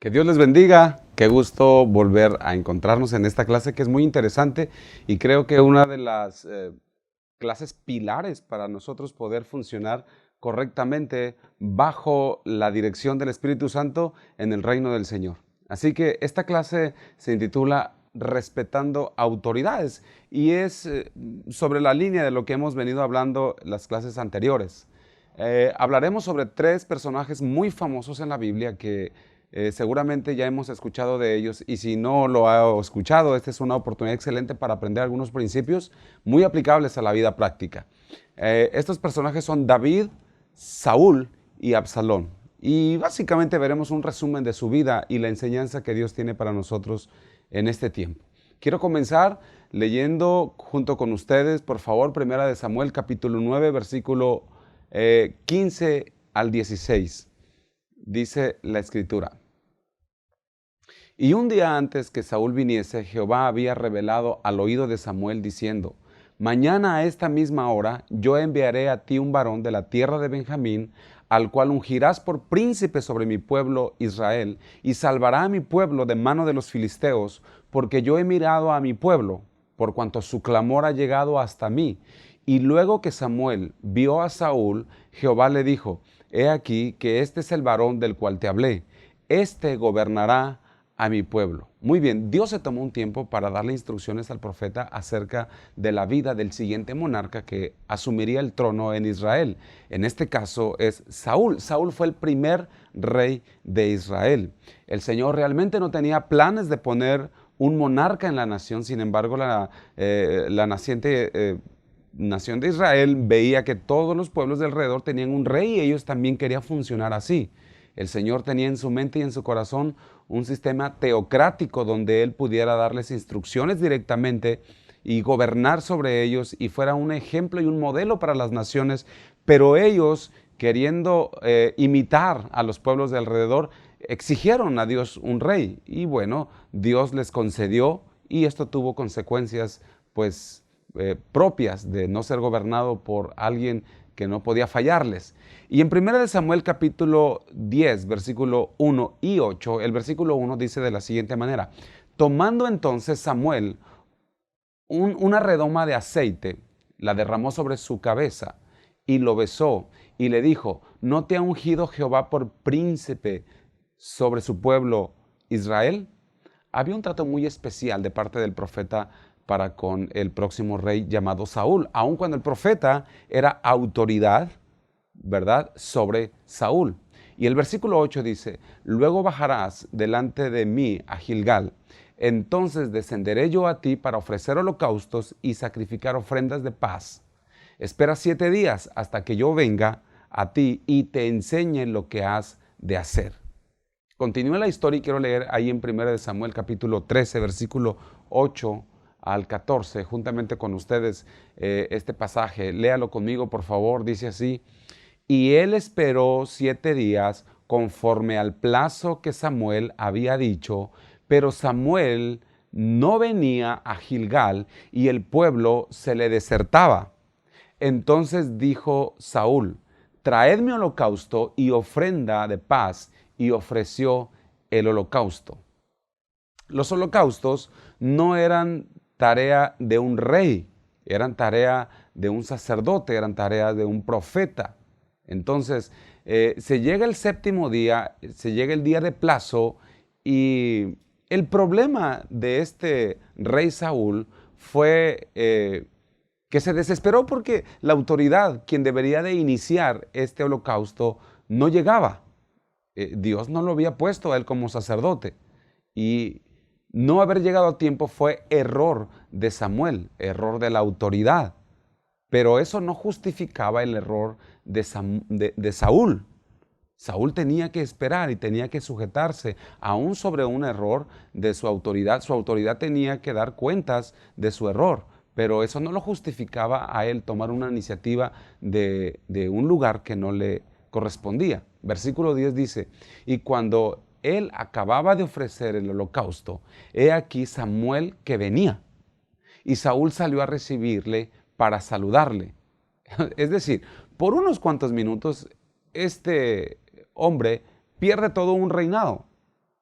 Que Dios les bendiga. Qué gusto volver a encontrarnos en esta clase que es muy interesante y creo que una de las clases pilares para nosotros poder funcionar correctamente bajo la dirección del Espíritu Santo en el reino del Señor. Así que esta clase se intitula Respetando autoridades y es sobre la línea de lo que hemos venido hablando las clases anteriores. Hablaremos sobre tres personajes muy famosos en la Biblia que seguramente ya hemos escuchado de ellos y si no lo ha escuchado, esta es una oportunidad excelente para aprender algunos principios muy aplicables a la vida práctica. Estos personajes son David, Saúl y Absalón. Y básicamente veremos un resumen de su vida y la enseñanza que Dios tiene para nosotros en este tiempo. Quiero comenzar leyendo junto con ustedes, por favor, Primera de Samuel, capítulo 9, versículo 15 al 16. Dice la escritura. Y un día antes que Saúl viniese, Jehová había revelado al oído de Samuel diciendo, mañana a esta misma hora yo enviaré a ti un varón de la tierra de Benjamín, al cual ungirás por príncipe sobre mi pueblo Israel, y salvará a mi pueblo de mano de los filisteos, porque yo he mirado a mi pueblo, por cuanto su clamor ha llegado hasta mí. Y luego que Samuel vio a Saúl, Jehová le dijo, he aquí que este es el varón del cual te hablé, este gobernará a mi pueblo. Muy bien, Dios se tomó un tiempo para darle instrucciones al profeta acerca de la vida del siguiente monarca que asumiría el trono en Israel. En este caso es Saúl. Saúl fue el primer rey de Israel. El Señor realmente no tenía planes de poner un monarca en la nación, sin embargo la naciente nación de Israel veía que todos los pueblos de alrededor tenían un rey y ellos también querían funcionar así. El Señor tenía en su mente y en su corazón un sistema teocrático donde Él pudiera darles instrucciones directamente y gobernar sobre ellos y fuera un ejemplo y un modelo para las naciones, pero ellos, queriendo imitar a los pueblos de alrededor, exigieron a Dios un rey y bueno, Dios les concedió y esto tuvo consecuencias pues propias de no ser gobernado por alguien que no podía fallarles. Y en 1 Samuel capítulo 10, versículo 1 y 8, el versículo 1 dice de la siguiente manera, tomando entonces Samuel una redoma de aceite, la derramó sobre su cabeza y lo besó y le dijo, ¿no te ha ungido Jehová por príncipe sobre su pueblo Israel? Había un trato muy especial de parte del profeta para con el próximo rey llamado Saúl, aun cuando el profeta era autoridad, ¿verdad?, sobre Saúl. Y el versículo 8 dice, luego bajarás delante de mí a Gilgal, entonces descenderé yo a ti para ofrecer holocaustos y sacrificar ofrendas de paz. Espera 7 días hasta que yo venga a ti y te enseñe lo que has de hacer. Continúa la historia y quiero leer ahí en 1 Samuel capítulo 13, versículo 8 al 14, juntamente con ustedes este pasaje. Léalo conmigo, por favor, dice así. Y él esperó 7 días conforme al plazo que Samuel había dicho, pero Samuel no venía a Gilgal y el pueblo se le desertaba. Entonces dijo Saúl, traedme holocausto y ofrenda de paz, y ofreció el holocausto. Los holocaustos no eran tarea de un rey, eran tarea de un sacerdote, eran tarea de un profeta. Entonces, se llega el séptimo día, se llega el día de plazo y el problema de este rey Saúl fue que se desesperó porque la autoridad, quien debería de iniciar este holocausto, no llegaba. Dios no lo había puesto a él como sacerdote. Y no haber llegado a tiempo fue error de Samuel, error de la autoridad. Pero eso no justificaba el error de Saúl. Saúl tenía que esperar y tenía que sujetarse aún sobre un error de su autoridad. Su autoridad tenía que dar cuentas de su error, pero eso no lo justificaba a él tomar una iniciativa de un lugar que no le correspondía. Versículo 10 dice, y cuando él acababa de ofrecer el holocausto, he aquí Samuel que venía, y Saúl salió a recibirle para saludarle. Es decir, por unos cuantos minutos, este hombre pierde todo un reinado.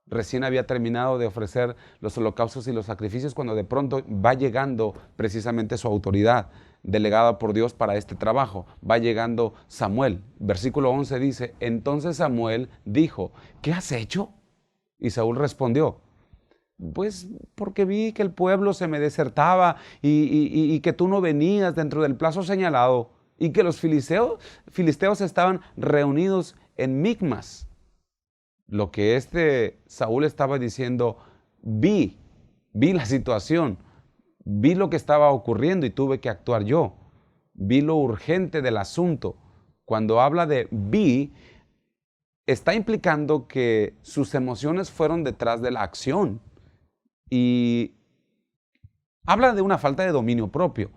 Recién había terminado de ofrecer los holocaustos y los sacrificios cuando de pronto va llegando precisamente su autoridad delegada por Dios para este trabajo. Va llegando Samuel. Versículo 11 dice, entonces Samuel dijo, ¿qué has hecho? Y Saúl respondió, pues porque vi que el pueblo se me desertaba y que tú no venías dentro del plazo señalado y que los filisteos estaban reunidos en Micmas. Lo que Saúl estaba diciendo, vi la situación, vi lo que estaba ocurriendo y tuve que actuar yo. Vi lo urgente del asunto. Cuando habla de vi, está implicando que sus emociones fueron detrás de la acción. Y habla de una falta de dominio propio.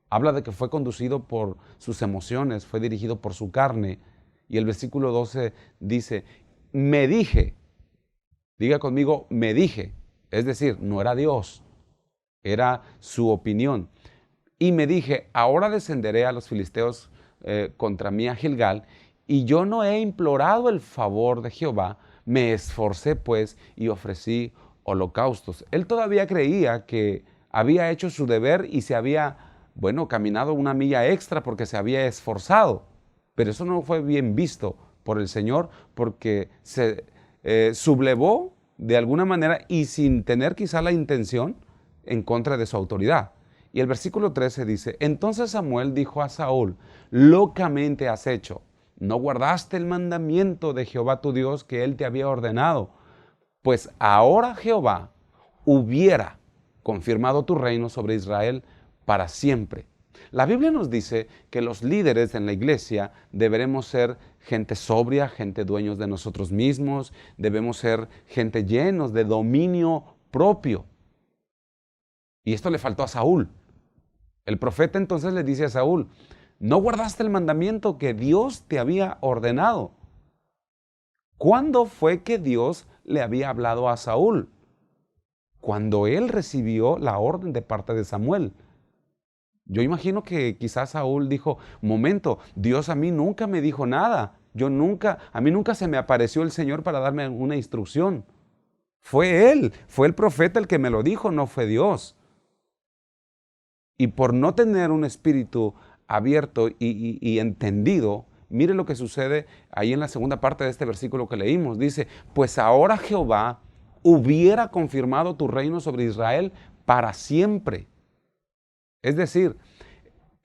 Habla de que fue conducido por sus emociones, fue dirigido por su carne. Y el versículo 12 dice, me dije, diga conmigo, me dije. Es decir, no era Dios, era su opinión. Y me dije, ahora descenderé a los filisteos contra mí a Gilgal, y yo no he implorado el favor de Jehová, me esforcé pues y ofrecí holocaustos. Él todavía creía que había hecho su deber y se había, caminado una milla extra porque se había esforzado. Pero eso no fue bien visto por el Señor porque se sublevó de alguna manera y sin tener quizá la intención en contra de su autoridad. Y el versículo 13 dice, entonces Samuel dijo a Saúl, locamente has hecho, no guardaste el mandamiento de Jehová tu Dios que él te había ordenado, pues ahora Jehová hubiera confirmado tu reino sobre Israel para siempre. La Biblia nos dice que los líderes en la iglesia deberemos ser gente sobria, gente dueños de nosotros mismos, debemos ser gente llenos de dominio propio. Y esto le faltó a Saúl. El profeta entonces le dice a Saúl, no guardaste el mandamiento que Dios te había ordenado. ¿Cuándo fue que Dios le había hablado a Saúl? Cuando él recibió la orden de parte de Samuel. Yo imagino que quizás Saúl dijo, momento, Dios a mí nunca me dijo nada. A mí nunca se me apareció el Señor para darme una instrucción. Fue él, fue el profeta el que me lo dijo, no fue Dios. Y por no tener un espíritu abierto y entendido, mire lo que sucede ahí en la segunda parte de este versículo que leímos. Dice, pues ahora Jehová hubiera confirmado tu reino sobre Israel para siempre. Es decir,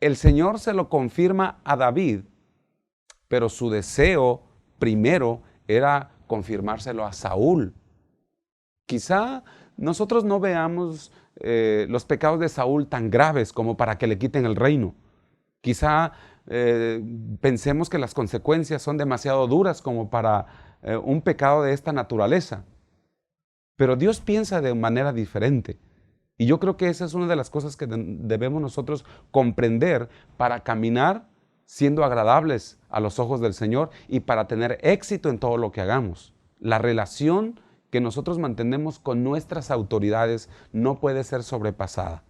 el Señor se lo confirma a David, pero su deseo primero era confirmárselo a Saúl. Quizá nosotros no veamos los pecados de Saúl tan graves como para que le quiten el reino. Quizá pensemos que las consecuencias son demasiado duras como para un pecado de esta naturaleza. Pero Dios piensa de manera diferente. Y yo creo que esa es una de las cosas que debemos nosotros comprender para caminar siendo agradables a los ojos del Señor y para tener éxito en todo lo que hagamos. La relación que nosotros mantenemos con nuestras autoridades no puede ser sobrepasada.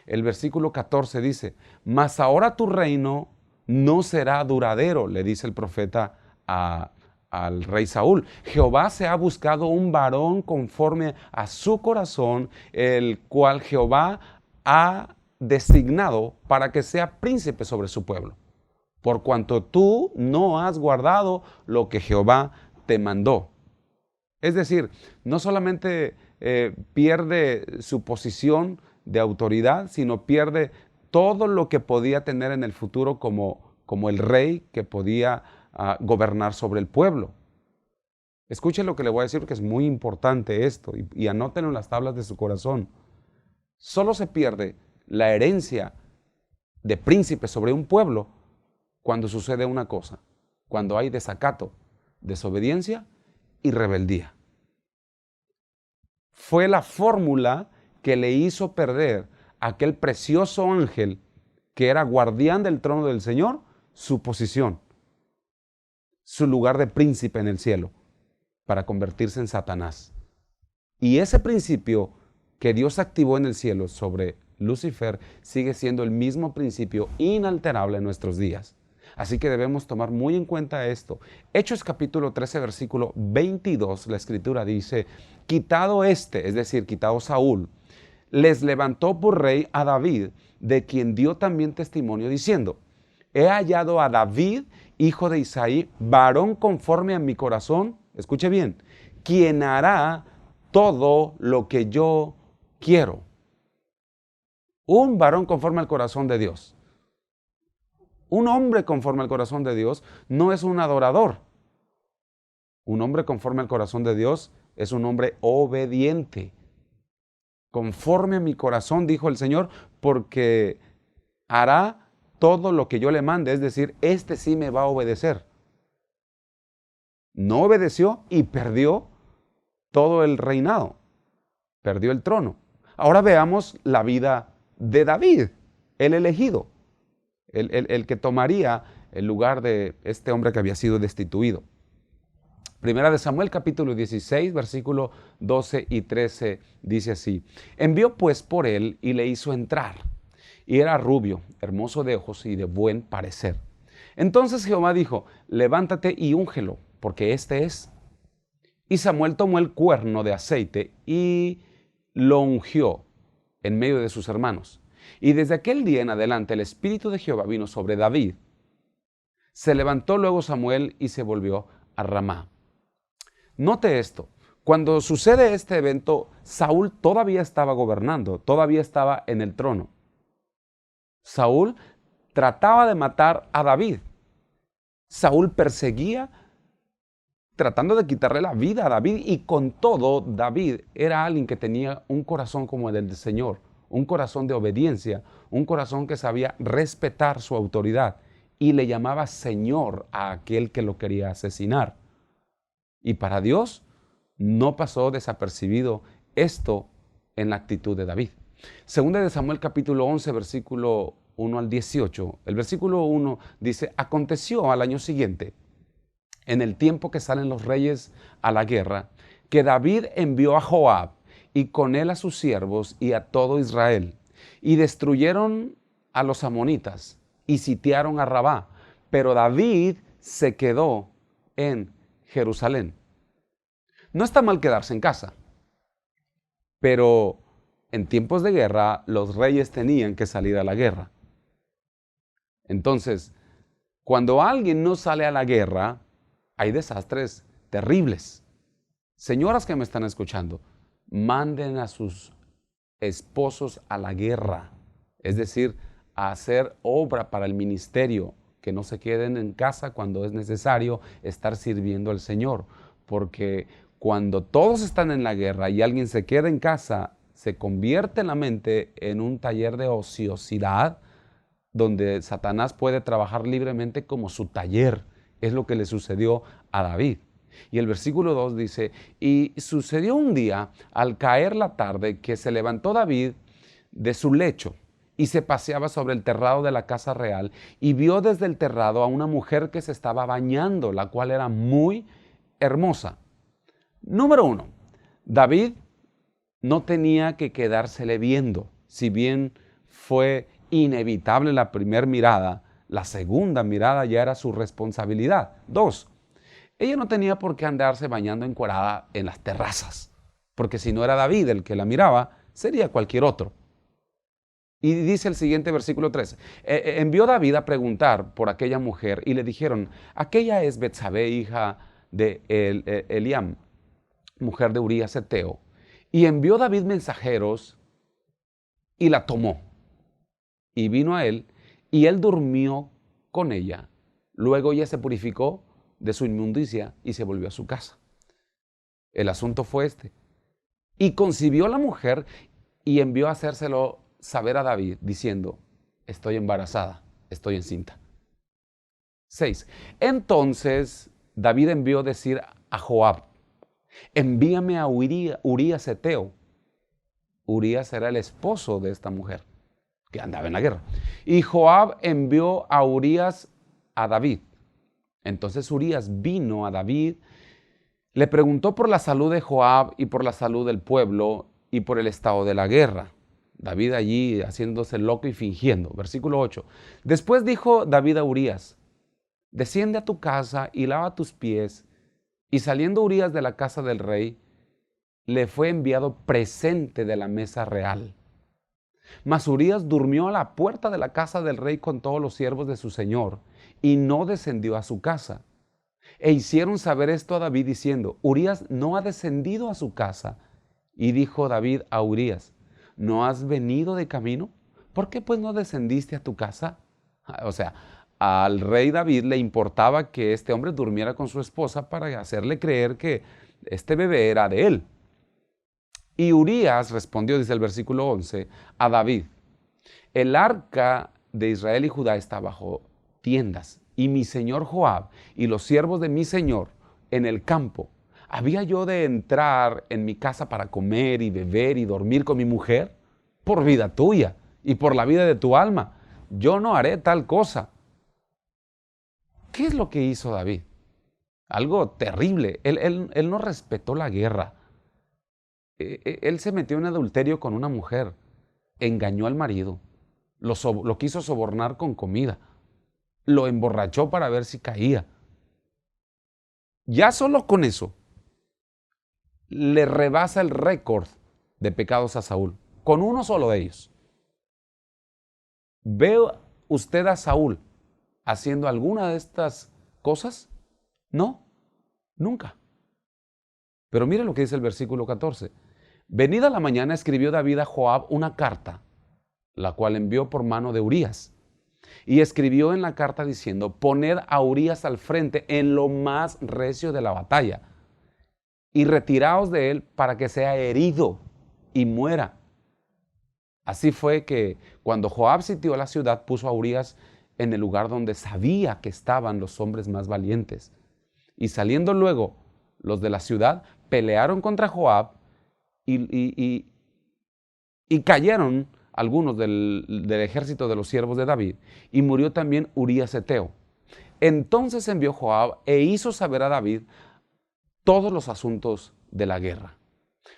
El versículo 14 dice, mas ahora tu reino no será duradero, le dice el profeta al rey Saúl. Jehová se ha buscado un varón conforme a su corazón, el cual Jehová ha designado para que sea príncipe sobre su pueblo, por cuanto tú no has guardado lo que Jehová te mandó. Es decir, no solamente pierde su posición de autoridad, sino pierde todo lo que podía tener en el futuro como el rey que podía gobernar sobre el pueblo. Escuchen lo que le voy a decir porque es muy importante esto y anótenlo en las tablas de su corazón. Solo se pierde la herencia de príncipe sobre un pueblo cuando sucede una cosa, cuando hay desacato, desobediencia y rebeldía. Fue la fórmula que le hizo perder a aquel precioso ángel que era guardián del trono del Señor, su posición, su lugar de príncipe en el cielo, para convertirse en Satanás. Y ese principio que Dios activó en el cielo sobre Lucifer sigue siendo el mismo principio inalterable en nuestros días. Así que debemos tomar muy en cuenta esto. Hechos capítulo 13, versículo 22, la escritura dice, quitado este, es decir, quitado Saúl, les levantó por rey a David, de quien dio también testimonio diciendo, he hallado a David, hijo de Isaí, varón conforme a mi corazón, escuche bien, quien hará todo lo que yo quiero. Un varón conforme al corazón de Dios. Un hombre conforme al corazón de Dios no es un adorador. Un hombre conforme al corazón de Dios es un hombre obediente. Conforme a mi corazón, dijo el Señor, porque hará todo lo que yo le mande. Es decir, este sí me va a obedecer. No obedeció y perdió todo el reinado. Perdió el trono. Ahora veamos la vida de David, el elegido. El que tomaría el lugar de este hombre que había sido destituido. Primera de Samuel capítulo 16, versículo 12 y 13 dice así. Envió pues por él y le hizo entrar. Y era rubio, hermoso de ojos y de buen parecer. Entonces Jehová dijo, levántate y úngelo, porque este es. Y Samuel tomó el cuerno de aceite y lo ungió en medio de sus hermanos. Y desde aquel día en adelante el Espíritu de Jehová vino sobre David. Se levantó luego Samuel y se volvió a Ramá. Note esto, cuando sucede este evento, Saúl todavía estaba gobernando, todavía estaba en el trono. Saúl trataba de matar a David. Saúl perseguía, tratando de quitarle la vida a David, y con todo, David era alguien que tenía un corazón como el del Señor, un corazón de obediencia, un corazón que sabía respetar su autoridad y le llamaba Señor a aquel que lo quería asesinar. Y para Dios no pasó desapercibido esto en la actitud de David. Segunda de Samuel capítulo 11, versículo 1 al 18. El versículo 1 dice, aconteció al año siguiente, en el tiempo que salen los reyes a la guerra, que David envió a Joab y con él a sus siervos y a todo Israel, y destruyeron a los amonitas y sitiaron a Rabá, pero David se quedó en Jerusalén. No está mal quedarse en casa, pero en tiempos de guerra los reyes tenían que salir a la guerra. Entonces, cuando alguien no sale a la guerra, hay desastres terribles. Señoras que me están escuchando, manden a sus esposos a la guerra, es decir, a hacer obra para el ministerio, que no se queden en casa cuando es necesario estar sirviendo al Señor, porque cuando todos están en la guerra y alguien se queda en casa, se convierte la mente en un taller de ociosidad, donde Satanás puede trabajar libremente como su taller. Es lo que le sucedió a David. Y el versículo 2 dice, y sucedió un día, al caer la tarde, que se levantó David de su lecho y se paseaba sobre el terrado de la casa real y vio desde el terrado a una mujer que se estaba bañando, la cual era muy hermosa. Número 1, David no tenía que quedársele viendo, si bien fue inevitable la primera mirada, la segunda mirada ya era su responsabilidad. 2, ella no tenía por qué andarse bañando encuerada en las terrazas, porque si no era David el que la miraba, sería cualquier otro. Y dice el siguiente versículo 13, envió David a preguntar por aquella mujer y le dijeron, aquella es Betsabé, hija de Eliam, mujer de Urías Eteo. Y envió David mensajeros y la tomó. Y vino a él, y él durmió con ella. Luego ella se purificó de su inmundicia y se volvió a su casa. El asunto fue este. Y concibió la mujer y envió a hacérselo saber a David, diciendo, estoy embarazada, estoy encinta. 6. Entonces David envió decir a Joab, envíame a Urías Eteo. Urías era el esposo de esta mujer que andaba en la guerra. Y Joab envió a Urías a David. Entonces Urías vino a David, le preguntó por la salud de Joab y por la salud del pueblo y por el estado de la guerra. David allí haciéndose loco y fingiendo. Versículo 8. Después dijo David a Urías, desciende a tu casa y lava tus pies. Y saliendo Urías de la casa del rey, le fue enviado presente de la mesa real. Mas Urías durmió a la puerta de la casa del rey con todos los siervos de su señor, y no descendió a su casa. E hicieron saber esto a David diciendo, Urías no ha descendido a su casa. Y dijo David a Urías, ¿no has venido de camino? ¿Por qué pues no descendiste a tu casa? O sea, al rey David le importaba que este hombre durmiera con su esposa para hacerle creer que este bebé era de él. Y Urías respondió, dice el versículo 11, a David, el arca de Israel y Judá está bajo tiendas, y mi señor Joab y los siervos de mi señor en el campo. ¿Había yo de entrar en mi casa para comer y beber y dormir con mi mujer? Por vida tuya y por la vida de tu alma, yo no haré tal cosa. ¿Qué es lo que hizo David? Algo terrible. Él no respetó la guerra. Él se metió en adulterio con una mujer, engañó al marido, lo quiso sobornar con comida, lo emborrachó para ver si caía. Ya solo con eso le rebasa el récord de pecados a Saúl, con uno solo de ellos. ¿Ve usted a Saúl haciendo alguna de estas cosas? No, nunca. Pero mire lo que dice el versículo 14. Venida la mañana escribió David a Joab una carta, la cual envió por mano de Urías. Y escribió en la carta diciendo, poned a Urías al frente en lo más recio de la batalla, y retiraos de él para que sea herido y muera. Así fue que cuando Joab sitió la ciudad, puso a Urías en el lugar donde sabía que estaban los hombres más valientes. Y saliendo luego los de la ciudad, pelearon contra Joab, y cayeron algunos del ejército de los siervos de David, y murió también Urías heteo. Entonces envió Joab e hizo saber a David todos los asuntos de la guerra.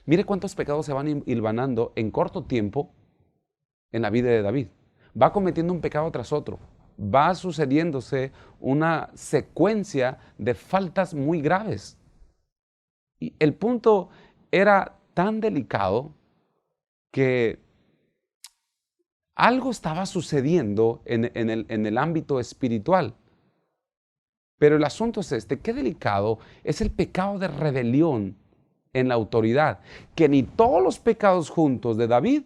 Mire cuántos pecados se van hilvanando en corto tiempo en la vida de David. Va cometiendo un pecado tras otro. Va sucediéndose una secuencia de faltas muy graves. Y el punto era tan delicado que algo estaba sucediendo en el ámbito espiritual. Pero el asunto es este, qué delicado es el pecado de rebelión en la autoridad, que ni todos los pecados juntos de David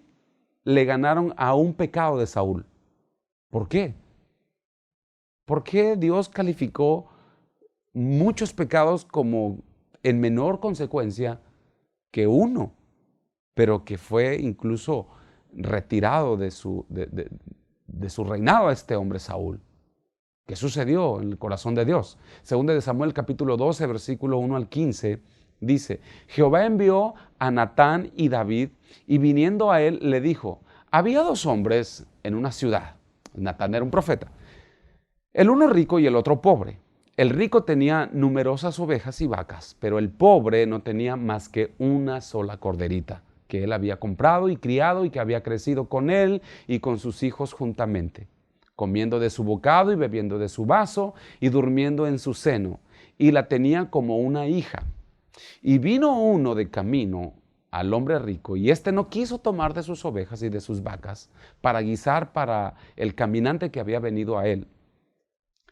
le ganaron a un pecado de Saúl. ¿Por qué? ¿Por qué Dios calificó muchos pecados como en menor consecuencia que uno, pero que fue incluso retirado de su reinado a este hombre Saúl? ¿Qué sucedió en el corazón de Dios? Segunda de Samuel capítulo 12, versículo 1 al 15, dice, Jehová envió a Natán y David, y viniendo a él le dijo, había dos hombres en una ciudad. Natán era un profeta. El uno rico y el otro pobre. El rico tenía numerosas ovejas y vacas, pero el pobre no tenía más que una sola corderita, que él había comprado y criado y que había crecido con él y con sus hijos juntamente, comiendo de su bocado y bebiendo de su vaso y durmiendo en su seno, y la tenía como una hija. Y vino uno de camino al hombre rico, y éste no quiso tomar de sus ovejas y de sus vacas para guisar para el caminante que había venido a él,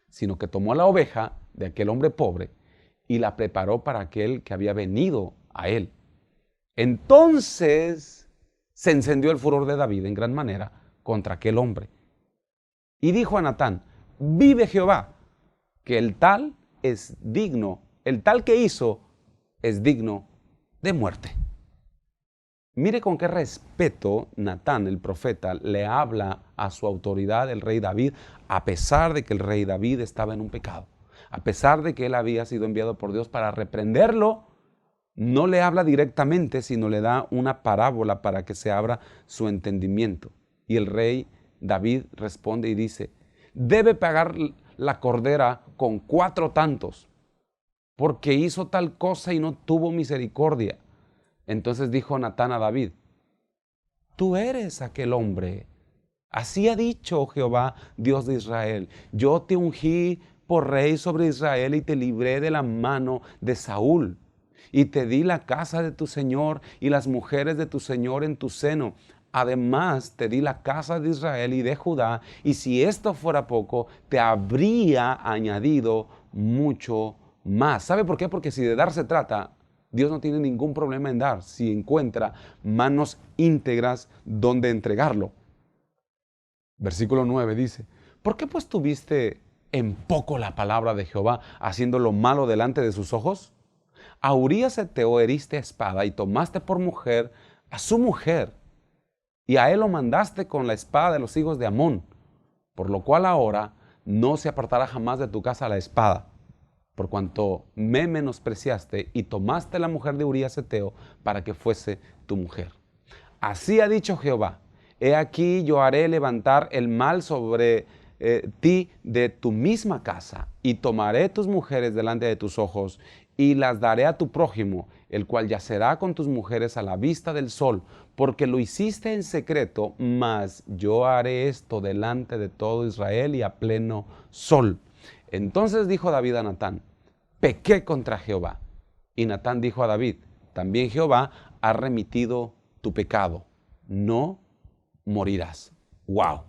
sino que tomó la oveja de aquel hombre pobre y la preparó para aquel que había venido a él. Entonces se encendió el furor de David en gran manera contra aquel hombre. Y dijo a Natán, vive Jehová, que el tal es digno, el tal que hizo es digno de muerte. Mire con qué respeto Natán, el profeta, le habla a su autoridad, el rey David, a pesar de que el rey David estaba en un pecado. A pesar de que él había sido enviado por Dios para reprenderlo, no le habla directamente, sino le da una parábola para que se abra su entendimiento. Y el rey David responde y dice, debe pagar la cordera con 4 tantos, porque hizo tal cosa y no tuvo misericordia. Entonces dijo Natán a David, tú eres aquel hombre. Así ha dicho Jehová, Dios de Israel, yo te ungí por rey sobre Israel y te libré de la mano de Saúl. Y te di la casa de tu señor y las mujeres de tu señor en tu seno. Además, te di la casa de Israel y de Judá, y si esto fuera poco, te habría añadido mucho más. ¿Sabe por qué? Porque si de dar se trata, Dios no tiene ningún problema en dar, si encuentra manos íntegras donde entregarlo. Versículo 9 dice, ¿por qué pues tuviste en poco la palabra de Jehová, haciendo lo malo delante de sus ojos? A Urías Eteo heriste a espada y tomaste por mujer a su mujer, y a él lo mandaste con la espada de los hijos de Amón, por lo cual ahora no se apartará jamás de tu casa la espada, por cuanto me menospreciaste y tomaste la mujer de Urías Eteo para que fuese tu mujer. Así ha dicho Jehová, he aquí yo haré levantar el mal sobre ti de tu misma casa, y tomaré tus mujeres delante de tus ojos, y las daré a tu prójimo, el cual yacerá con tus mujeres a la vista del sol, porque lo hiciste en secreto, mas yo haré esto delante de todo Israel y a pleno sol. Entonces dijo David a Natán, pequé contra Jehová. Y Natán dijo a David, también Jehová ha remitido tu pecado, no morirás. ¡Wow!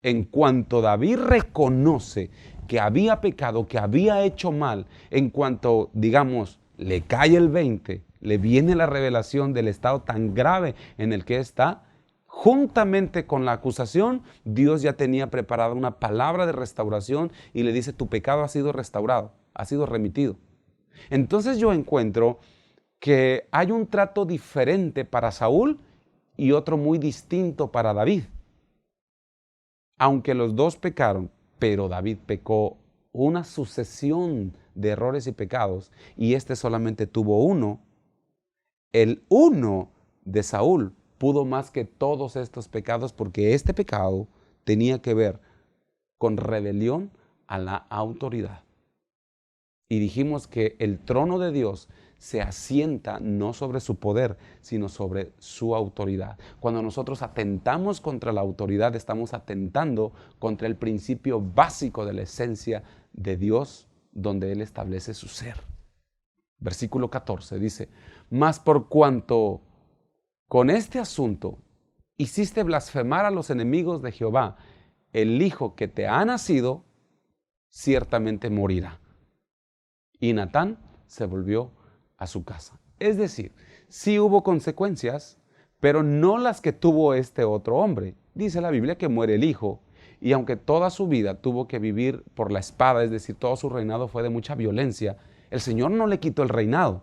En cuanto David reconoce que había pecado, que había hecho mal, en cuanto, digamos, le cae el 20, le viene la revelación del estado tan grave en el que está, juntamente con la acusación, Dios ya tenía preparada una palabra de restauración y le dice, tu pecado ha sido restaurado, ha sido remitido. Entonces yo encuentro que hay un trato diferente para Saúl y otro muy distinto para David. Aunque los dos pecaron, pero David pecó una sucesión de errores y pecados, y este solamente tuvo uno. El uno de Saúl pudo más que todos estos pecados, porque este pecado tenía que ver con rebelión a la autoridad. Y dijimos que el trono de Dios se asienta no sobre su poder, sino sobre su autoridad. Cuando nosotros atentamos contra la autoridad, estamos atentando contra el principio básico de la esencia de Dios, donde Él establece su ser. Versículo 14 dice, mas por cuanto con este asunto hiciste blasfemar a los enemigos de Jehová, el hijo que te ha nacido ciertamente morirá. Y Natán se volvió a su casa. Es decir, sí hubo consecuencias, pero no las que tuvo este otro hombre. Dice la Biblia que muere el hijo, y aunque toda su vida tuvo que vivir por la espada, es decir, todo su reinado fue de mucha violencia, el Señor no le quitó el reinado.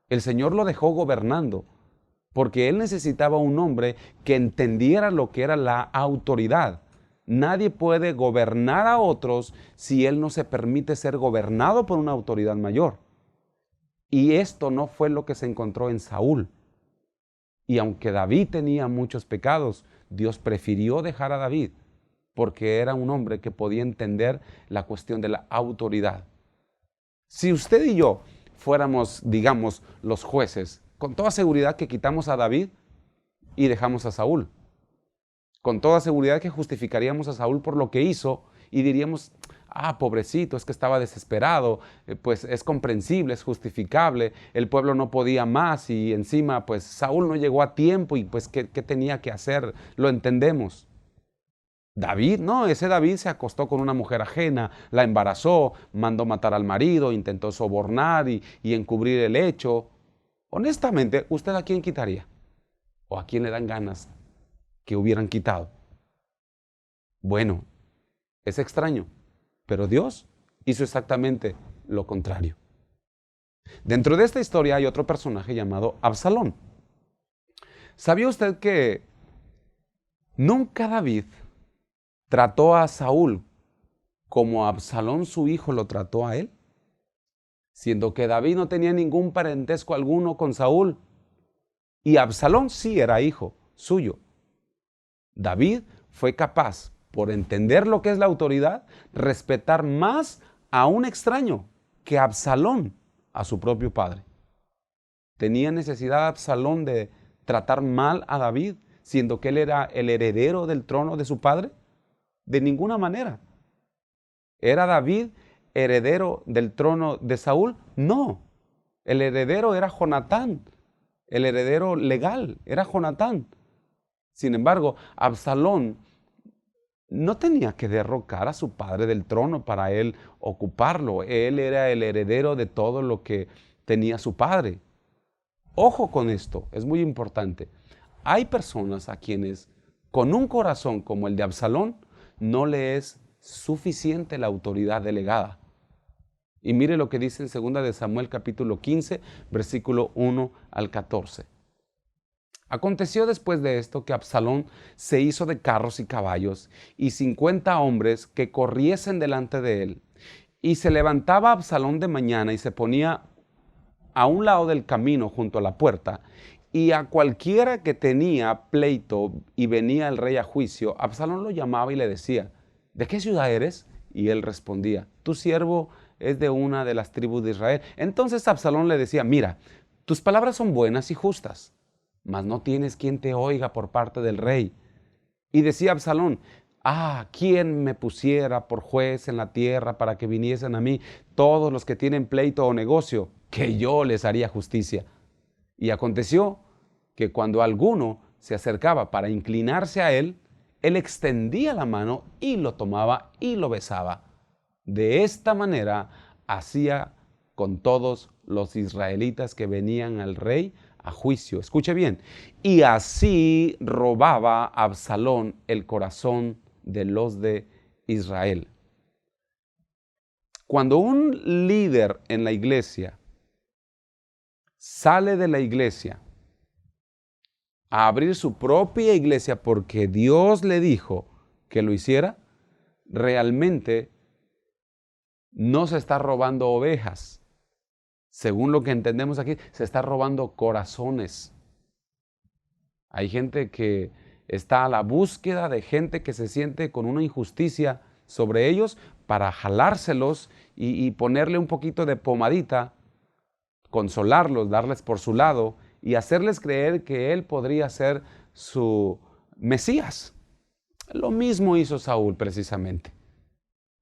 El Señor lo dejó gobernando, porque Él necesitaba un hombre que entendiera lo que era la autoridad. Nadie puede gobernar a otros si él no se permite ser gobernado por una autoridad mayor. Y esto no fue lo que se encontró en Saúl. Y aunque David tenía muchos pecados, Dios prefirió dejar a David porque era un hombre que podía entender la cuestión de la autoridad. Si usted y yo fuéramos, digamos, los jueces, con toda seguridad que quitamos a David y dejamos a Saúl. Con toda seguridad que justificaríamos a Saúl por lo que hizo y diríamos, pobrecito, es que estaba desesperado, pues es comprensible, es justificable, el pueblo no podía más y encima pues Saúl no llegó a tiempo y pues ¿qué tenía que hacer? Lo entendemos. David, no, ese David se acostó con una mujer ajena, la embarazó, mandó matar al marido, intentó sobornar y encubrir el hecho. Honestamente, ¿usted a quién quitaría? ¿O a quién le dan ganas que hubieran quitado? Bueno, es extraño, pero Dios hizo exactamente lo contrario. Dentro de esta historia hay otro personaje llamado Absalón. ¿Sabía usted que nunca David trató a Saúl como Absalón su hijo lo trató a él? Siendo que David no tenía ningún parentesco alguno con Saúl y Absalón sí era hijo suyo. David fue capaz, por entender lo que es la autoridad, respetar más a un extraño que Absalón a su propio padre. ¿Tenía necesidad Absalón de tratar mal a David, siendo que él era el heredero del trono de su padre? De ninguna manera. ¿Era David heredero del trono de Saúl? No, el heredero era Jonatán, el heredero legal era Jonatán. Sin embargo, Absalón no tenía que derrocar a su padre del trono para él ocuparlo. Él era el heredero de todo lo que tenía su padre. Ojo con esto, es muy importante. Hay personas a quienes con un corazón como el de Absalón no le es suficiente la autoridad delegada. Y mire lo que dice en 2 de Samuel capítulo 15, versículo 1 al 14. Aconteció después de esto que Absalón se hizo de carros y caballos y 50 hombres que corriesen delante de él. Y se levantaba Absalón de mañana y se ponía a un lado del camino junto a la puerta, y a cualquiera que tenía pleito y venía el rey a juicio, Absalón lo llamaba y le decía: ¿de qué ciudad eres? Y él respondía: tu siervo es de una de las tribus de Israel. Entonces Absalón le decía: mira, tus palabras son buenas y justas, mas no tienes quien te oiga por parte del rey. Y decía Absalón: ¿quién me pusiera por juez en la tierra para que viniesen a mí todos los que tienen pleito o negocio, que yo les haría justicia? Y aconteció que cuando alguno se acercaba para inclinarse a él, él extendía la mano y lo tomaba y lo besaba. De esta manera hacía con todos los israelitas que venían al rey a juicio. Escuche bien. Y así robaba Absalón el corazón de los de Israel. Cuando un líder en la iglesia sale de la iglesia a abrir su propia iglesia porque Dios le dijo que lo hiciera, realmente no se está robando ovejas. Según lo que entendemos aquí, se está robando corazones. Hay gente que está a la búsqueda de gente que se siente con una injusticia sobre ellos para jalárselos y ponerle un poquito de pomadita, consolarlos, darles por su lado y hacerles creer que él podría ser su Mesías. Lo mismo hizo Saúl precisamente.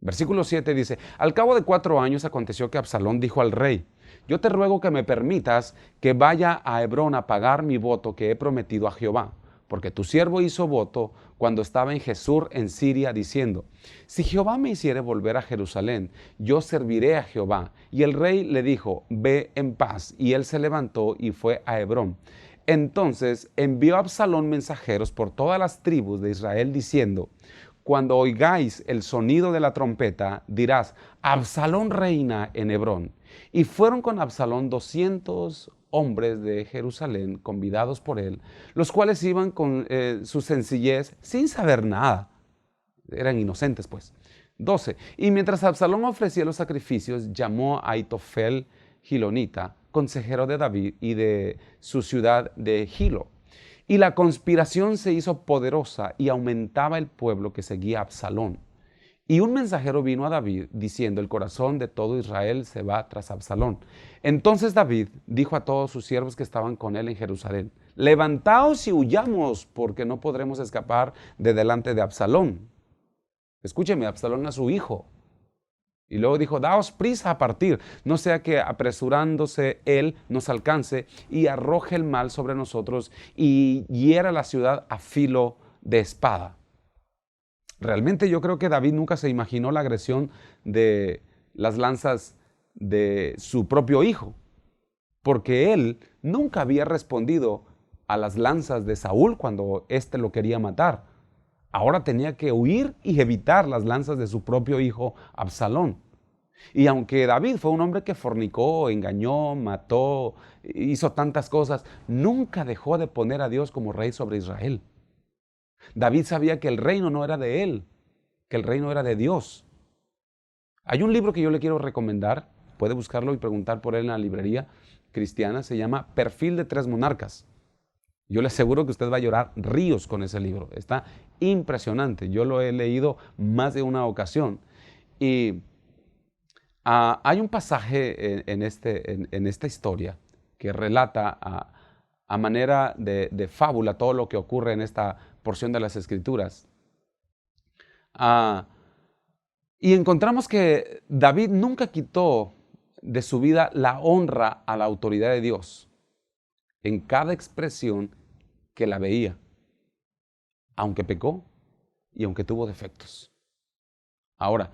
Versículo 7 dice: al cabo de 4 años aconteció que Absalón dijo al rey: yo te ruego que me permitas que vaya a Hebrón a pagar mi voto que he prometido a Jehová, porque tu siervo hizo voto cuando estaba en Jesús en Siria, diciendo: si Jehová me hiciere volver a Jerusalén, yo serviré a Jehová. Y el rey le dijo: ve en paz. Y él se levantó y fue a Hebrón. Entonces envió Absalón mensajeros por todas las tribus de Israel, diciendo: cuando oigáis el sonido de la trompeta, dirás: Absalón reina en Hebrón. Y fueron con Absalón 200 hombres de Jerusalén, convidados por él, los cuales iban con su sencillez, sin saber nada. Eran inocentes, pues. 12. Y mientras Absalón ofrecía los sacrificios, llamó a Aitofel Gilonita, consejero de David y de su ciudad de Gilo. Y la conspiración se hizo poderosa y aumentaba el pueblo que seguía a Absalón. Y un mensajero vino a David diciendo: el corazón de todo Israel se va tras Absalón. Entonces David dijo a todos sus siervos que estaban con él en Jerusalén: levantaos y huyamos, porque no podremos escapar de delante de Absalón. Escúcheme, Absalón es su hijo. Y luego dijo: daos prisa a partir, no sea que apresurándose él nos alcance y arroje el mal sobre nosotros y hiera la ciudad a filo de espada. Realmente yo creo que David nunca se imaginó la agresión de las lanzas de su propio hijo, porque él nunca había respondido a las lanzas de Saúl cuando éste lo quería matar. Ahora tenía que huir y evitar las lanzas de su propio hijo Absalón. Y aunque David fue un hombre que fornicó, engañó, mató, hizo tantas cosas, nunca dejó de poner a Dios como rey sobre Israel. David sabía que el reino no era de él, que el reino era de Dios. Hay un libro que yo le quiero recomendar, puede buscarlo y preguntar por él en la librería cristiana, se llama Perfil de 3 monarcas. Yo le aseguro que usted va a llorar ríos con ese libro, está impresionante, yo lo he leído más de una ocasión. Y hay un pasaje en esta historia que relata a manera de fábula todo lo que ocurre en esta porción de las Escrituras. Y encontramos que David nunca quitó de su vida la honra a la autoridad de Dios en cada expresión que la veía, aunque pecó y aunque tuvo defectos. Ahora,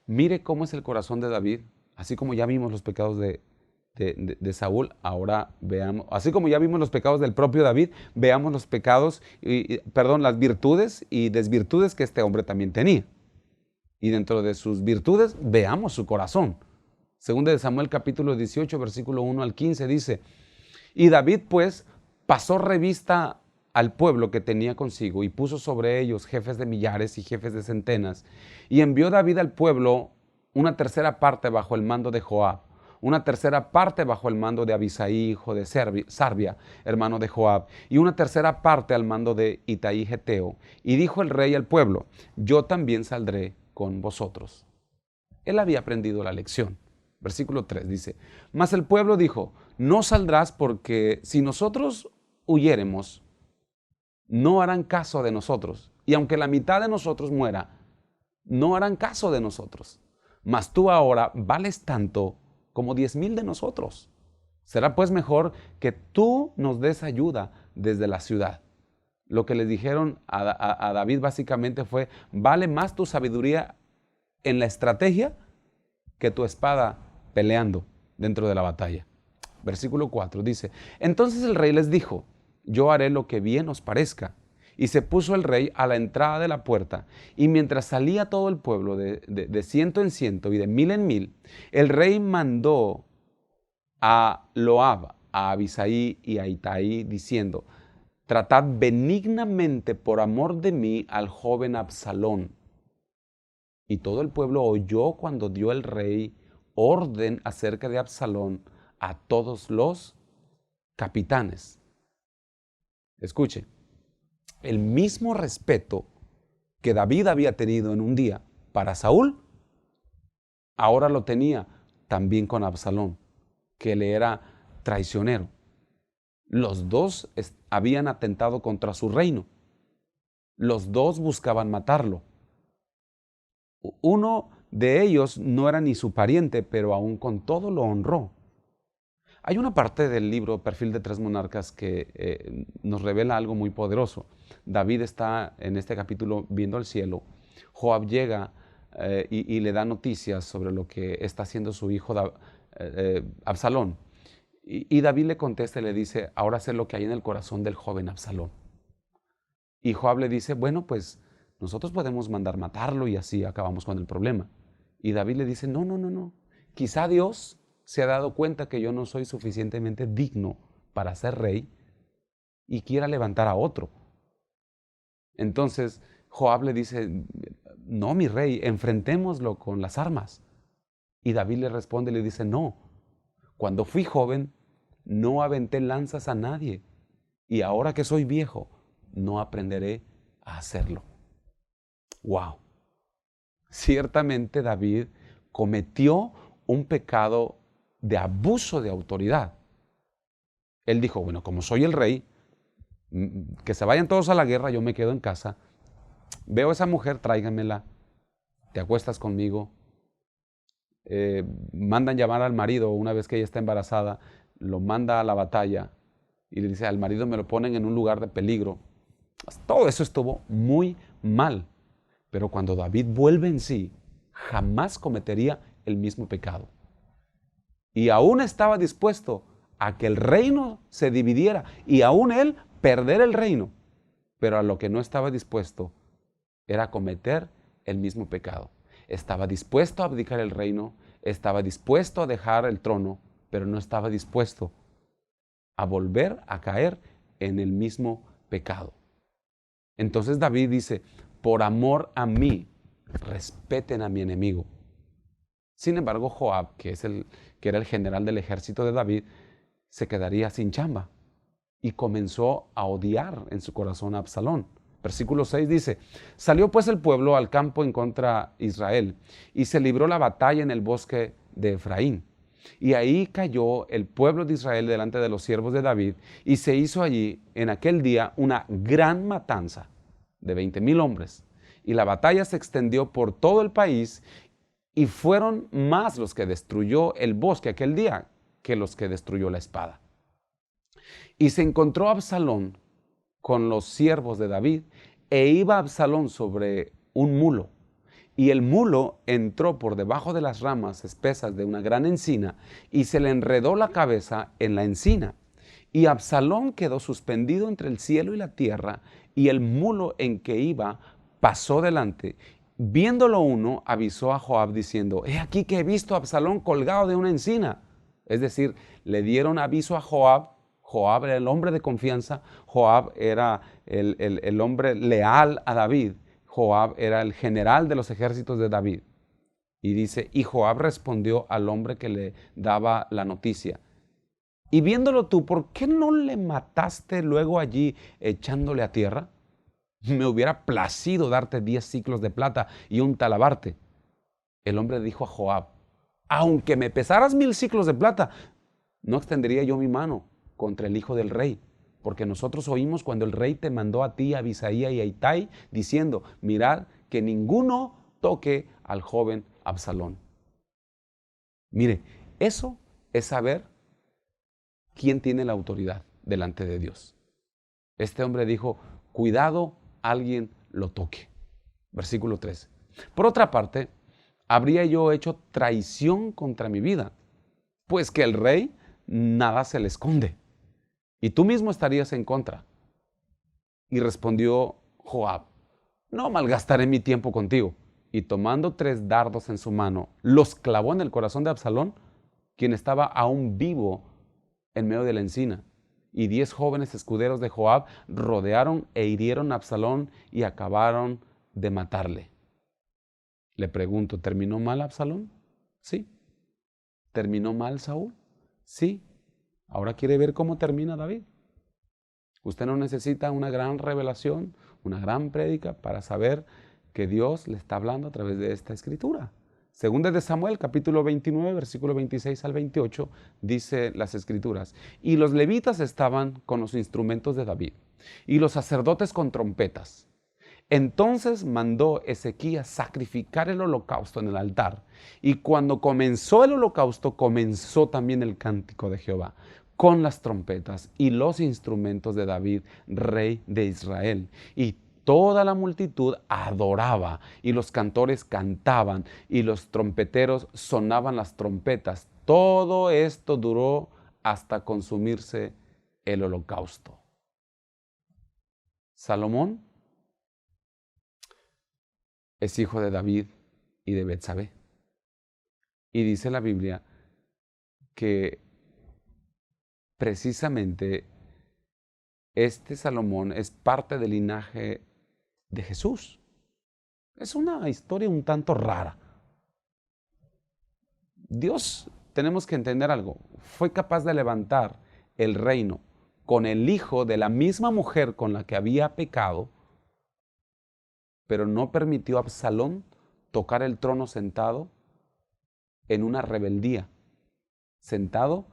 mire cómo es el corazón de David, así como ya vimos los pecados de Saúl, ahora veamos, así como ya vimos los pecados del propio David, veamos los pecados, las virtudes y desvirtudes que este hombre también tenía. Y dentro de sus virtudes, veamos su corazón. Segunda de Samuel capítulo 18, versículo 1 al 15 dice, y David pues pasó revista al pueblo que tenía consigo y puso sobre ellos jefes de millares y jefes de centenas. Y envió David al pueblo una tercera parte bajo el mando de Joab, una tercera parte bajo el mando de Abisai, hijo de Sarbia, hermano de Joab, y una tercera parte al mando de Itaí Geteo. Y dijo el rey al pueblo, yo también saldré con vosotros. Él había aprendido la lección. Versículo 3 dice, mas el pueblo dijo, no saldrás porque si nosotros huyéremos, no harán caso de nosotros. Y aunque la mitad de nosotros muera, no harán caso de nosotros. Mas tú ahora vales tanto como 10,000 de nosotros. Será pues mejor que tú nos des ayuda desde la ciudad. Lo que le dijeron a David básicamente fue, vale más tu sabiduría en la estrategia que tu espada peleando dentro de la batalla. Versículo 4 dice, entonces el rey les dijo, yo haré lo que bien os parezca. Y se puso el rey a la entrada de la puerta, y mientras salía todo el pueblo de ciento en ciento y de mil en mil, el rey mandó a Loab, a Abisai y a Itaí, diciendo, tratad benignamente por amor de mí al joven Absalón. Y todo el pueblo oyó cuando dio el rey orden acerca de Absalón a todos los capitanes. Escuche, el mismo respeto que David había tenido en un día para Saúl, ahora lo tenía también con Absalón, que le era traicionero. Los dos habían atentado contra su reino. Los dos buscaban matarlo. Uno de ellos no era ni su pariente, pero aún con todo lo honró. Hay una parte del libro Perfil de tres monarcas que nos revela algo muy poderoso. David está en este capítulo viendo al cielo. Joab llega y le da noticias sobre lo que está haciendo su hijo Absalón. Y David le contesta y le dice, ahora sé lo que hay en el corazón del joven Absalón. Y Joab le dice, bueno, pues nosotros podemos mandar matarlo y así acabamos con el problema. Y David le dice, no. Quizá Dios se ha dado cuenta que yo no soy suficientemente digno para ser rey y quiera levantar a otro. Entonces Joab le dice, no, mi rey, enfrentémoslo con las armas. Y David le responde y le dice, no, cuando fui joven no aventé lanzas a nadie y ahora que soy viejo no aprenderé a hacerlo. ¡Wow! Ciertamente David cometió un pecado de abuso de autoridad. Él dijo, bueno, como soy el rey, que se vayan todos a la guerra, yo me quedo en casa, veo a esa mujer, tráiganmela, te acuestas conmigo, mandan llamar al marido una vez que ella está embarazada, lo manda a la batalla y le dice al marido me lo ponen en un lugar de peligro. Todo eso estuvo muy mal, pero cuando David vuelve en sí, jamás cometería el mismo pecado. Y aún estaba dispuesto a que el reino se dividiera y aún él perder el reino. Pero a lo que no estaba dispuesto era cometer el mismo pecado. Estaba dispuesto a abdicar el reino, estaba dispuesto a dejar el trono, pero no estaba dispuesto a volver a caer en el mismo pecado. Entonces David dice, por amor a mí, respeten a mi enemigo. Sin embargo, Joab, que era el general del ejército de David, se quedaría sin chamba y comenzó a odiar en su corazón a Absalón. Versículo 6 dice, salió pues el pueblo al campo en contra de Israel y se libró la batalla en el bosque de Efraín. Y ahí cayó el pueblo de Israel delante de los siervos de David y se hizo allí en aquel día una gran matanza de 20,000 hombres. Y la batalla se extendió por todo el país y fueron más los que destruyó el bosque aquel día que los que destruyó la espada. Y se encontró Absalón con los siervos de David, e iba Absalón sobre un mulo. Y el mulo entró por debajo de las ramas espesas de una gran encina y se le enredó la cabeza en la encina. Y Absalón quedó suspendido entre el cielo y la tierra, y el mulo en que iba pasó delante. Viéndolo uno, avisó a Joab diciendo: he aquí que he visto a Absalón colgado de una encina. Es decir, le dieron aviso a Joab. Joab era el hombre de confianza. Joab era el hombre leal a David. Joab era el general de los ejércitos de David. Y dice, y Joab respondió al hombre que le daba la noticia: y viéndolo tú, ¿por qué no le mataste luego allí echándole a tierra? Me hubiera placido darte 10 siclos de plata y un talabarte. El hombre dijo a Joab: aunque me pesaras 1000 siclos de plata, no extendería yo mi mano contra el hijo del rey, porque nosotros oímos cuando el rey te mandó a ti, a Abisaía y a Itai, diciendo: mirad que ninguno toque al joven Absalón. Mire, eso es saber quién tiene la autoridad delante de Dios. Este hombre dijo: cuidado, alguien lo toque. Versículo 13. Por otra parte, habría yo hecho traición contra mi vida, pues que el rey nada se le esconde, y tú mismo estarías en contra. Y respondió Joab: no malgastaré mi tiempo contigo. Y tomando 3 dardos en su mano, los clavó en el corazón de Absalón, quien estaba aún vivo en medio de la encina. Y 10 jóvenes escuderos de Joab rodearon e hirieron a Absalón y acabaron de matarle. Le pregunto, ¿terminó mal Absalón? Sí. ¿Terminó mal Saúl? Sí. Ahora quiere ver cómo termina David. Usted no necesita una gran revelación, una gran prédica para saber que Dios le está hablando a través de esta escritura. Segunda de Samuel, capítulo 29, versículo 26 al 28, dice las escrituras: y los levitas estaban con los instrumentos de David, y los sacerdotes con trompetas. Entonces mandó Ezequías sacrificar el holocausto en el altar, y cuando comenzó el holocausto, comenzó también el cántico de Jehová, con las trompetas y los instrumentos de David, rey de Israel. Y toda la multitud adoraba, y los cantores cantaban, y los trompeteros sonaban las trompetas. Todo esto duró hasta consumirse el holocausto. Salomón es hijo de David y de Betsabé. Y dice la Biblia que precisamente este Salomón es parte del linaje de Jesús. Es una historia un tanto rara. Dios, tenemos que entender algo, fue capaz de levantar el reino con el hijo de la misma mujer con la que había pecado, pero no permitió a Absalón tocar el trono sentado en una rebeldía, sentado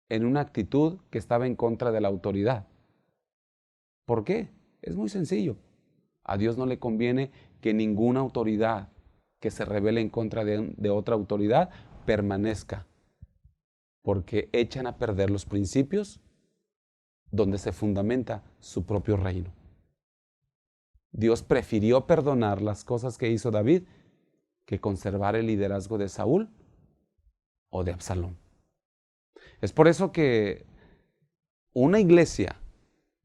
en una actitud que estaba en contra de la autoridad. ¿Por qué? Es muy sencillo. A Dios no le conviene que ninguna autoridad que se rebele en contra de otra autoridad permanezca, porque echan a perder los principios donde se fundamenta su propio reino. Dios prefirió perdonar las cosas que hizo David que conservar el liderazgo de Saúl o de Absalón. Es por eso que una iglesia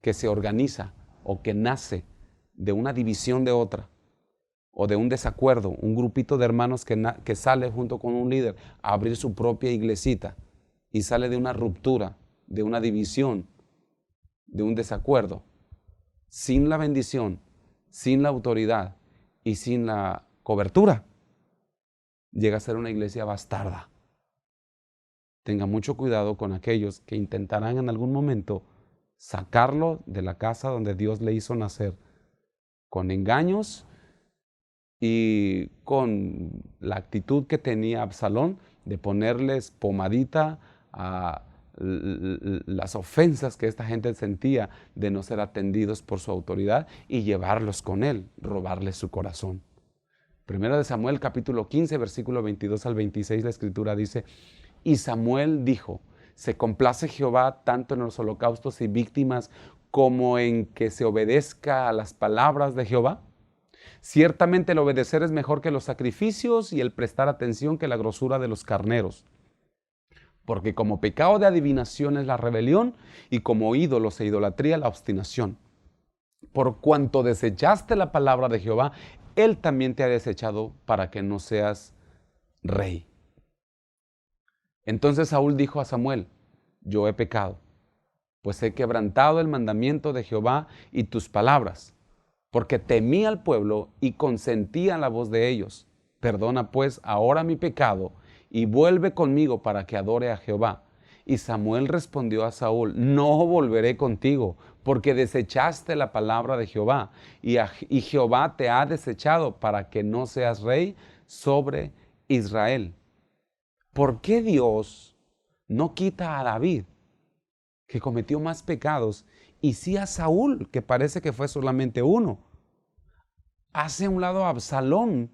que se organiza o que nace de una división de otra, o de un desacuerdo, un grupito de hermanos que sale junto con un líder a abrir su propia iglesita y sale de una ruptura, de una división, de un desacuerdo, sin la bendición, sin la autoridad y sin la cobertura, llega a ser una iglesia bastarda. Tenga mucho cuidado con aquellos que intentarán en algún momento sacarlo de la casa donde Dios le hizo nacer, con engaños y con la actitud que tenía Absalón de ponerles pomadita a las ofensas que esta gente sentía de no ser atendidos por su autoridad y llevarlos con él, robarles su corazón. Primera de Samuel, capítulo 15, versículo 22 al 26, la Escritura dice: y Samuel dijo: se complace Jehová tanto en los holocaustos y víctimas como en que se obedezca a las palabras de Jehová. Ciertamente el obedecer es mejor que los sacrificios y el prestar atención que la grosura de los carneros. Porque como pecado de adivinación es la rebelión y como ídolos e idolatría la obstinación. Por cuanto desechaste la palabra de Jehová, Él también te ha desechado para que no seas rey. Entonces Saúl dijo a Samuel: yo he pecado, pues he quebrantado el mandamiento de Jehová y tus palabras, porque temí al pueblo y consentí a la voz de ellos. Perdona pues ahora mi pecado y vuelve conmigo para que adore a Jehová. Y Samuel respondió a Saúl: no volveré contigo, porque desechaste la palabra de Jehová, y Jehová te ha desechado para que no seas rey sobre Israel. ¿Por qué Dios no quita a David, que cometió más pecados, y sí a Saúl, que parece que fue solamente uno? Hace a un lado a Absalón.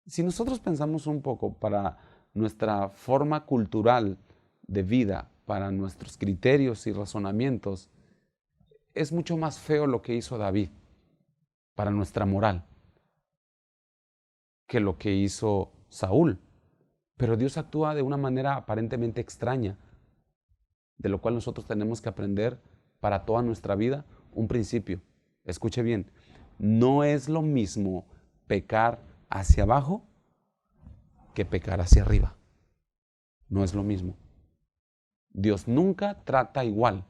Si nosotros pensamos un poco para nuestra forma cultural de vida, para nuestros criterios y razonamientos, es mucho más feo lo que hizo David para nuestra moral que lo que hizo Saúl. Pero Dios actúa de una manera aparentemente extraña, de lo cual nosotros tenemos que aprender para toda nuestra vida un principio. Escuche bien, no es lo mismo pecar hacia abajo que pecar hacia arriba. No es lo mismo. Dios nunca trata igual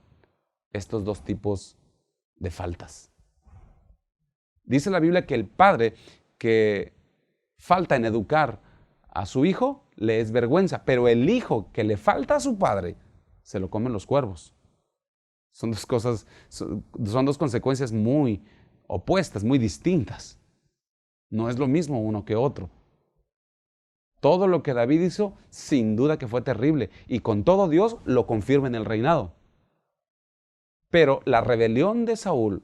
estos dos tipos de faltas. Dice la Biblia que el padre que falta en educar a su hijo le es vergüenza, pero el hijo que le falta a su padre se lo comen los cuervos. Son dos cosas, son dos consecuencias muy opuestas, muy distintas. No es lo mismo uno que otro. Todo lo que David hizo, sin duda que fue terrible, y con todo Dios lo confirma en el reinado. Pero la rebelión de Saúl,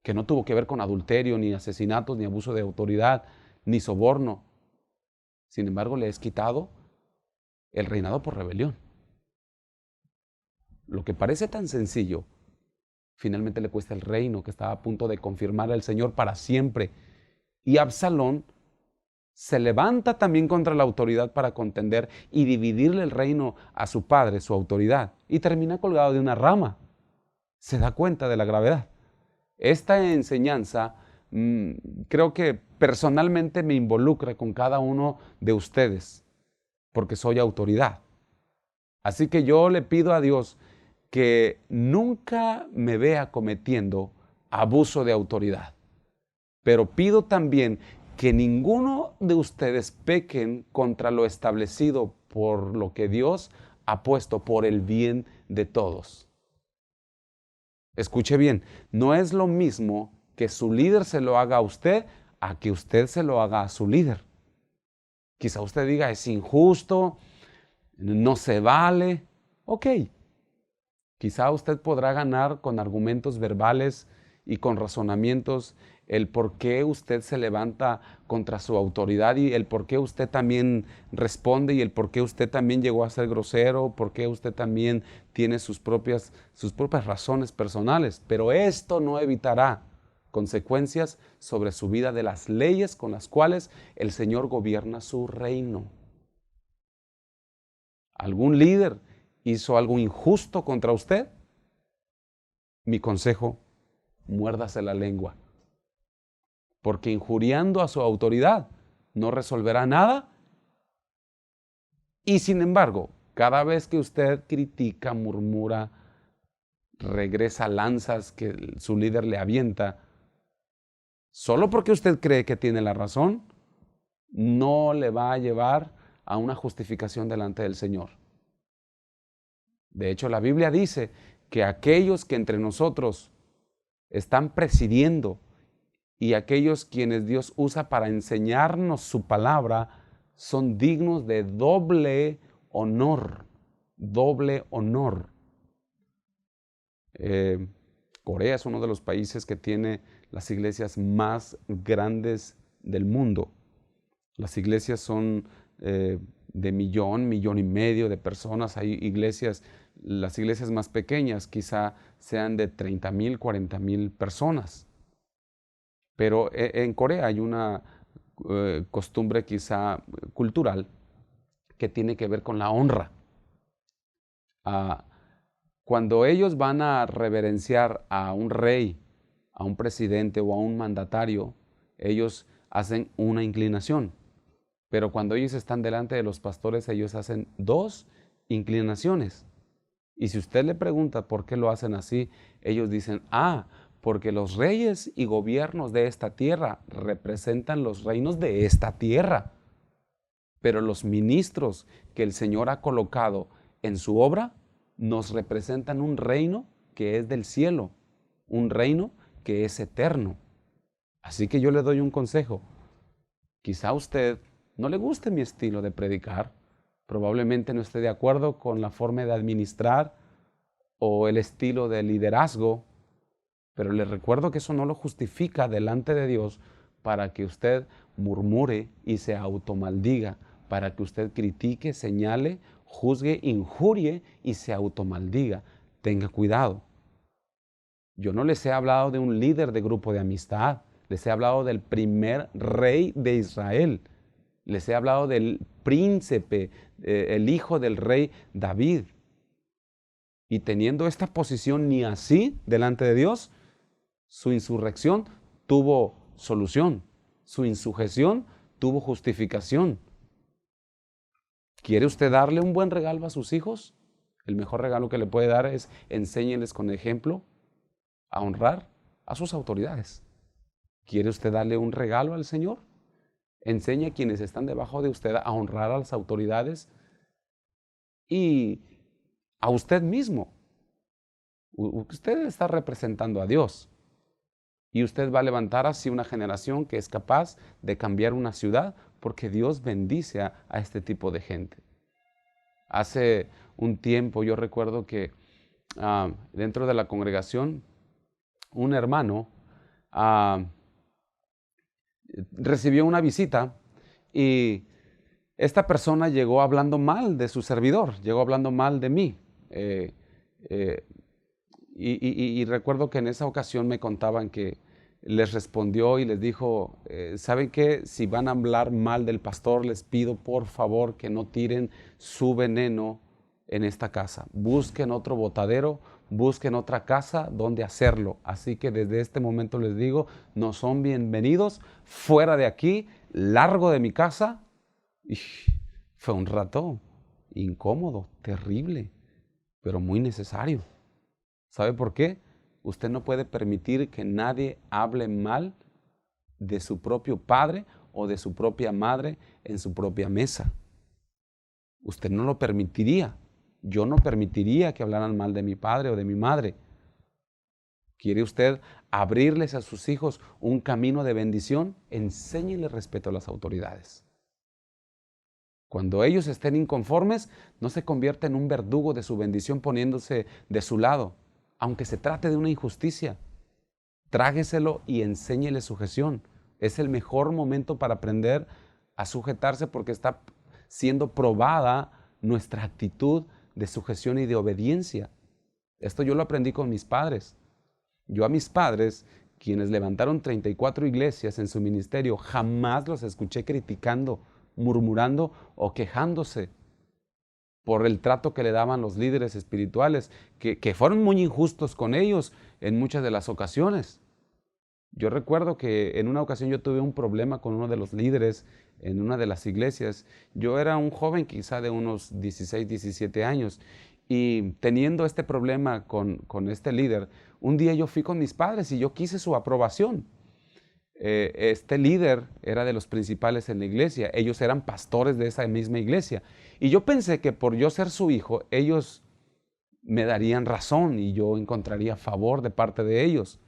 que no tuvo que ver con adulterio, ni asesinatos, ni abuso de autoridad, ni soborno, sin embargo le es quitado el reinado por rebelión. Lo que parece tan sencillo, finalmente le cuesta el reino que estaba a punto de confirmar al Señor para siempre. Y Absalón se levanta también contra la autoridad para contender y dividirle el reino a su padre, su autoridad, y termina colgado de una rama. Se da cuenta de la gravedad. Esta enseñanza creo que personalmente me involucra con cada uno de ustedes, porque soy autoridad. Así que yo le pido a Dios que nunca me vea cometiendo abuso de autoridad. Pero pido también que ninguno de ustedes pequen contra lo establecido por lo que Dios ha puesto por el bien de todos. Escuche bien, no es lo mismo que su líder se lo haga a usted a que usted se lo haga a su líder. Quizá usted diga: es injusto, no se vale. Ok, quizá usted podrá ganar con argumentos verbales y con razonamientos el por qué usted se levanta contra su autoridad y el por qué usted también responde y el por qué usted también llegó a ser grosero, por qué usted también tiene sus propias razones personales. Pero esto no evitará consecuencias sobre su vida de las leyes con las cuales el Señor gobierna su reino. ¿Algún líder hizo algo injusto contra usted? Mi consejo: muérdase la lengua, porque injuriando a su autoridad no resolverá nada. Y sin embargo, cada vez que usted critica, murmura, regresa lanzas que su líder le avienta, solo porque usted cree que tiene la razón, no le va a llevar a una justificación delante del Señor. De hecho, la Biblia dice que aquellos que entre nosotros están presidiendo y aquellos quienes Dios usa para enseñarnos su palabra son dignos de doble honor, doble honor. Corea es uno de los países que tiene las iglesias más grandes del mundo. Las iglesias son de millón y medio de personas. Hay iglesias, las iglesias más pequeñas quizá sean de 30,000, 40,000 personas. Pero en Corea hay una costumbre quizá cultural que tiene que ver con la honra. Cuando ellos van a reverenciar a un rey, a un presidente o a un mandatario, ellos hacen una inclinación. Pero cuando ellos están delante de los pastores, ellos hacen 2 inclinaciones. Y si usted le pregunta por qué lo hacen así, ellos dicen, porque los reyes y gobiernos de esta tierra representan los reinos de esta tierra. Pero los ministros que el Señor ha colocado en su obra nos representan un reino que es del cielo, un reino que es eterno. Así que yo le doy un consejo. Quizá a usted no le guste mi estilo de predicar, probablemente no esté de acuerdo con la forma de administrar o el estilo de liderazgo, pero le recuerdo que eso no lo justifica delante de Dios para que usted murmure y se automaldiga, para que usted critique, señale, juzgue, injurie y se automaldiga. Tenga cuidado. Yo no les he hablado de un líder de grupo de amistad, les he hablado del primer rey de Israel, les he hablado del príncipe, el hijo del rey David. Y teniendo esta posición ni así delante de Dios, su insurrección tuvo solución, su insujeción tuvo justificación. ¿Quiere usted darle un buen regalo a sus hijos? El mejor regalo que le puede dar es enséñeles con ejemplo a honrar a sus autoridades. ¿Quiere usted darle un regalo al Señor? Enseñe a quienes están debajo de usted a honrar a las autoridades y a usted mismo. Usted está representando a Dios y usted va a levantar así una generación que es capaz de cambiar una ciudad porque Dios bendice a este tipo de gente. Hace un tiempo yo recuerdo que dentro de la congregación un hermano recibió una visita y esta persona llegó hablando mal de su servidor, llegó hablando mal de mí. Y recuerdo que en esa ocasión me contaban que les respondió y les dijo, ¿saben qué? Si van a hablar mal del pastor, les pido por favor que no tiren su veneno en esta casa. Busquen otro botadero, busquen otra casa donde hacerlo. Así que desde este momento les digo, no son bienvenidos, fuera de aquí, largo de mi casa. Y fue un rato incómodo, terrible, pero muy necesario. ¿Sabe por qué? Usted no puede permitir que nadie hable mal de su propio padre o de su propia madre en su propia mesa. Usted no lo permitiría. Yo no permitiría que hablaran mal de mi padre o de mi madre. ¿Quiere usted abrirles a sus hijos un camino de bendición? Enséñele respeto a las autoridades. Cuando ellos estén inconformes, no se convierta en un verdugo de su bendición poniéndose de su lado, aunque se trate de una injusticia. Trágueselo y enséñele sujeción. Es el mejor momento para aprender a sujetarse porque está siendo probada nuestra actitud de sujeción y de obediencia. Esto yo lo aprendí con mis padres. Yo a mis padres, quienes levantaron 34 iglesias en su ministerio, jamás los escuché criticando, murmurando o quejándose por el trato que le daban los líderes espirituales, que fueron muy injustos con ellos en muchas de las ocasiones. Yo recuerdo que en una ocasión yo tuve un problema con uno de los líderes en una de las iglesias. Yo era un joven quizá de unos 16, 17 años y teniendo este problema con este líder, un día yo fui con mis padres y yo quise su aprobación. Este líder era de los principales en la iglesia, ellos eran pastores de esa misma iglesia y yo pensé que por yo ser su hijo, ellos me darían razón y yo encontraría favor de parte de ellos.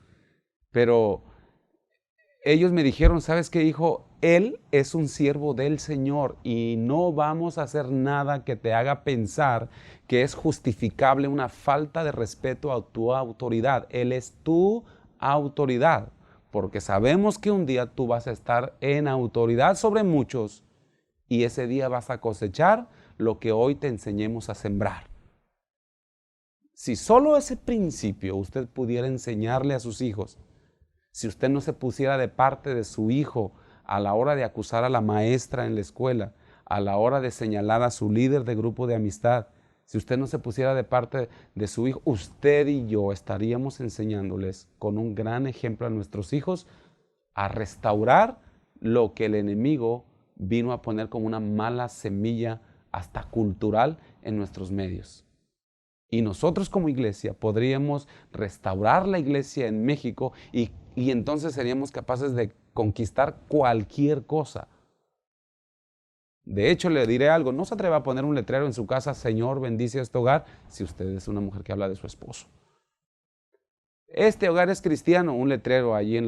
Pero ellos me dijeron, ¿sabes qué, hijo? Él es un siervo del Señor y no vamos a hacer nada que te haga pensar que es justificable una falta de respeto a tu autoridad. Él es tu autoridad. porque sabemos que un día tú vas a estar en autoridad sobre muchos y ese día vas a cosechar lo que hoy te enseñemos a sembrar. Si solo ese principio usted pudiera enseñarle a sus hijos, si usted no se pusiera de parte de su hijo a la hora de acusar a la maestra en la escuela, a la hora de señalar a su líder de grupo de amistad, si usted no se pusiera de parte de su hijo, usted y yo estaríamos enseñándoles con un gran ejemplo a nuestros hijos a restaurar lo que el enemigo vino a poner como una mala semilla hasta cultural en nuestros medios. Y nosotros como iglesia podríamos restaurar la iglesia en México y entonces seríamos capaces de conquistar cualquier cosa. De hecho, le diré algo, no se atreva a poner un letrero en su casa, Señor, bendice este hogar, si usted es una mujer que habla de su esposo. Este hogar es cristiano, un letrero allí en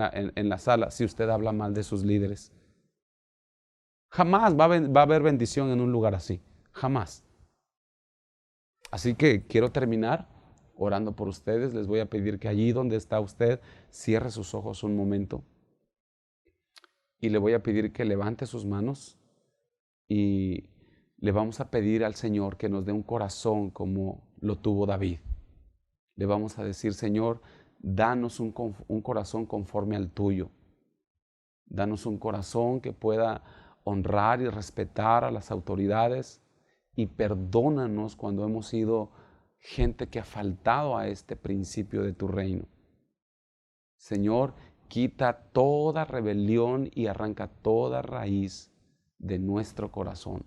la sala, si usted habla mal de sus líderes. Jamás va a haber bendición en un lugar así, jamás. Así que quiero terminar orando por ustedes. Les voy a pedir que allí donde está usted, cierre sus ojos un momento. Y le voy a pedir que levante sus manos y le vamos a pedir al Señor que nos dé un corazón como lo tuvo David. Le vamos a decir, Señor, danos un corazón conforme al tuyo. Danos un corazón que pueda honrar y respetar a las autoridades y perdónanos cuando hemos sido gente que ha faltado a este principio de tu reino. Señor, quita toda rebelión y arranca toda raíz de nuestro corazón.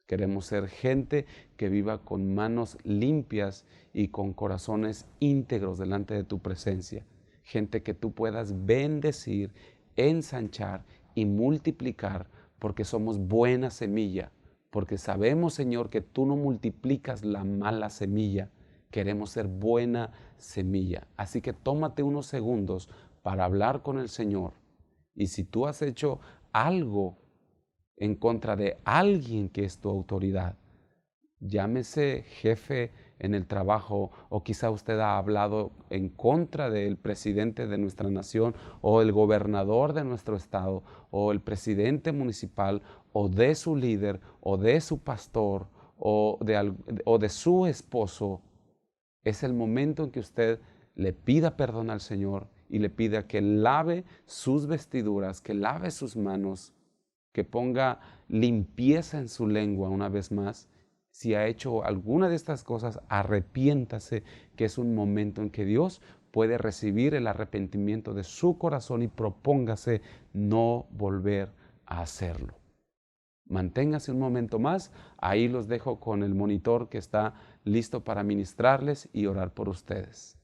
Queremos ser gente que viva con manos limpias y con corazones íntegros delante de tu presencia. Gente que tú puedas bendecir, ensanchar y multiplicar porque somos buena semilla. Porque sabemos, Señor, que tú no multiplicas la mala semilla. Queremos ser buena semilla. Así que tómate unos segundos para hablar con el Señor. Y si tú has hecho algo en contra de alguien que es tu autoridad, llámese jefe en el trabajo, o quizá usted ha hablado en contra del presidente de nuestra nación, o el gobernador de nuestro estado, o el presidente municipal, o de su líder, o de su pastor, o de su esposo. Es el momento en que usted le pida perdón al Señor y le pida que lave sus vestiduras, que lave sus manos, que ponga limpieza en su lengua una vez más. Si ha hecho alguna de estas cosas, arrepiéntase, que es un momento en que Dios puede recibir el arrepentimiento de su corazón y propóngase no volver a hacerlo. Manténgase un momento más, ahí los dejo con el monitor que está listo para ministrarles y orar por ustedes.